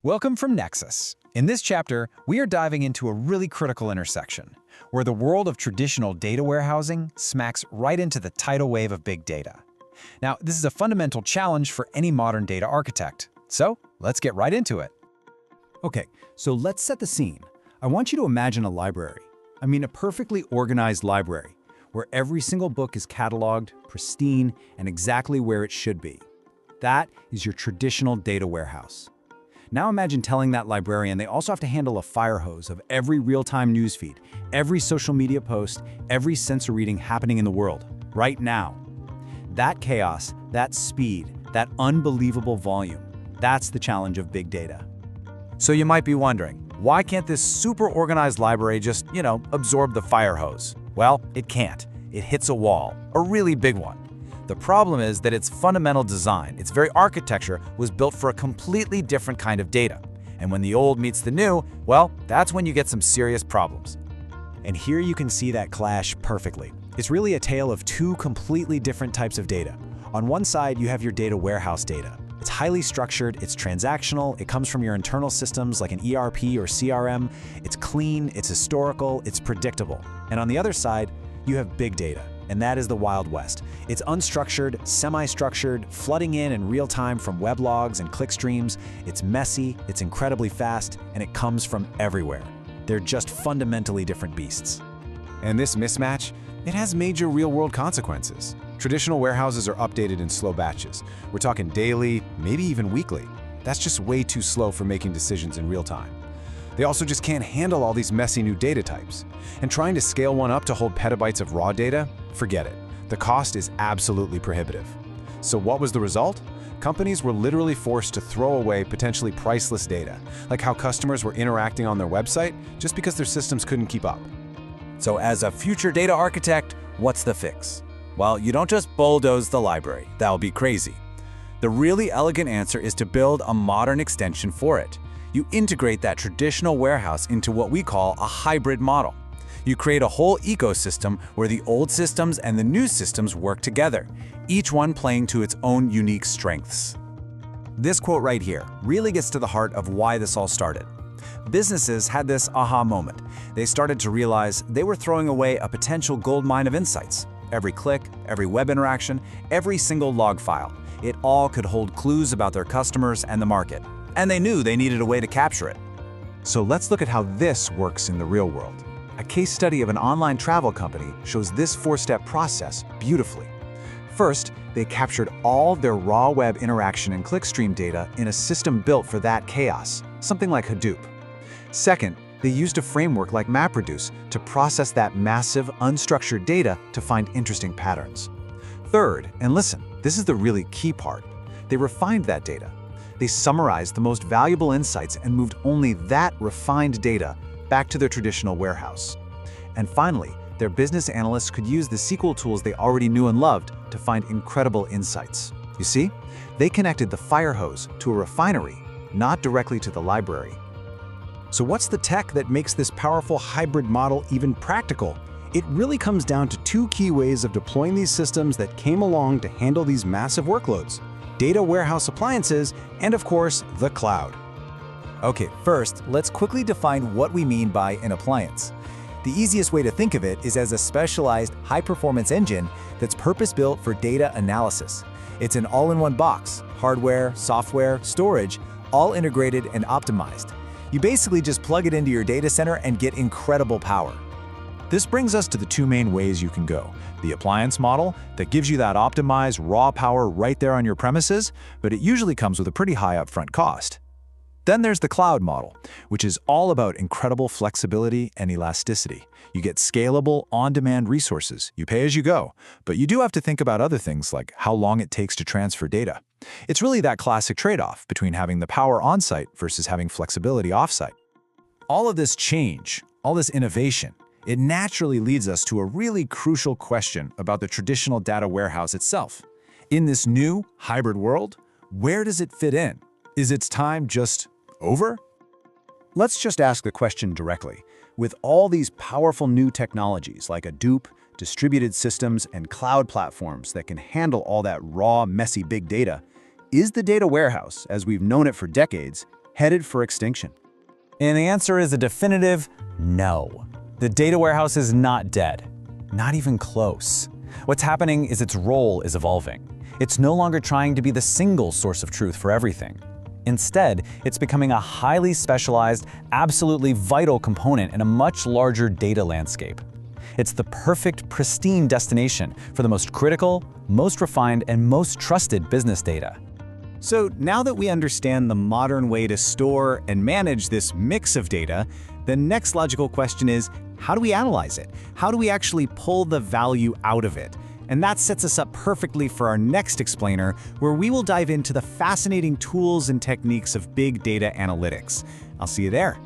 Welcome from Nexus. In this chapter, we are diving into a really critical intersection, where the world of traditional data warehousing smacks right into the tidal wave of big data. Now, this is a fundamental challenge for any modern data architect. So, let's get right into it. Okay, so let's set the scene. I want you to imagine a library. I mean a perfectly organized library, where every single book is cataloged, pristine, and exactly where it should be. That is your traditional data warehouse. Now imagine telling that librarian they also have to handle a fire hose of every real-time newsfeed, every social media post, every sensor reading happening in the world, right now. That chaos, that speed, that unbelievable volume, that's the challenge of big data. So you might be wondering, why can't this super organized library just, absorb the fire hose? Well, it can't. It hits a wall, a really big one. The problem is that its fundamental design, its very architecture, was built for a completely different kind of data. And when the old meets the new, well, that's when you get some serious problems. And here you can see that clash perfectly. It's really a tale of two completely different types of data. On one side, you have your data warehouse data. It's highly structured, it's transactional, it comes from your internal systems like an ERP or CRM. It's clean, it's historical, it's predictable. And on the other side, you have big data. And that is the Wild West. It's unstructured, semi-structured, flooding in real time from weblogs and clickstreams. It's messy, it's incredibly fast, and it comes from everywhere. They're just fundamentally different beasts. And this mismatch, it has major real-world consequences. Traditional warehouses are updated in slow batches. We're talking daily, maybe even weekly. That's just way too slow for making decisions in real time. They also just can't handle all these messy new data types. And trying to scale one up to hold petabytes of raw data? Forget it. The cost is absolutely prohibitive. So what was the result? Companies were literally forced to throw away potentially priceless data, like how customers were interacting on their website just because their systems couldn't keep up. So as a future data architect, what's the fix? Well, you don't just bulldoze the library. That would be crazy. The really elegant answer is to build a modern extension for it. You integrate that traditional warehouse into what we call a hybrid model. You create a whole ecosystem where the old systems and the new systems work together, each one playing to its own unique strengths. This quote right here really gets to the heart of why this all started. Businesses had this aha moment. They started to realize they were throwing away a potential goldmine of insights. Every click, every web interaction, every single log file, it all could hold clues about their customers and the market. And they knew they needed a way to capture it. So let's look at how this works in the real world. A case study of an online travel company shows this four-step process beautifully. First, they captured all their raw web interaction and clickstream data in a system built for that chaos, something like Hadoop. Second, they used a framework like MapReduce to process that massive, unstructured data to find interesting patterns. Third, and listen, this is the really key part, they refined that data. They summarized the most valuable insights and moved only that refined data back to their traditional warehouse. And finally, their business analysts could use the SQL tools they already knew and loved to find incredible insights. You see, they connected the fire hose to a refinery, not directly to the library. So what's the tech that makes this powerful hybrid model even practical? It really comes down to two key ways of deploying these systems that came along to handle these massive workloads: data warehouse appliances, and of course, the cloud. Okay, first, let's quickly define what we mean by an appliance. The easiest way to think of it is as a specialized, high-performance engine that's purpose-built for data analysis. It's an all-in-one box, hardware, software, storage, all integrated and optimized. You basically just plug it into your data center and get incredible power. This brings us to the two main ways you can go. The appliance model that gives you that optimized raw power right there on your premises, but it usually comes with a pretty high upfront cost. Then there's the cloud model, which is all about incredible flexibility and elasticity. You get scalable, on-demand resources. You pay as you go, but you do have to think about other things like how long it takes to transfer data. It's really that classic trade-off between having the power on-site versus having flexibility off-site. All of this change, all this innovation, it naturally leads us to a really crucial question about the traditional data warehouse itself. In this new, hybrid world, where does it fit in? Is its time just over? Let's just ask the question directly. With all these powerful new technologies like Hadoop, distributed systems, and cloud platforms that can handle all that raw, messy big data, is the data warehouse, as we've known it for decades, headed for extinction? And the answer is a definitive no. The data warehouse is not dead. Not even close. What's happening is its role is evolving. It's no longer trying to be the single source of truth for everything. Instead, it's becoming a highly specialized, absolutely vital component in a much larger data landscape. It's the perfect, pristine destination for the most critical, most refined, and most trusted business data. So now that we understand the modern way to store and manage this mix of data, the next logical question is, how do we analyze it? How do we actually pull the value out of it? And that sets us up perfectly for our next explainer, where we will dive into the fascinating tools and techniques of big data analytics. I'll see you there.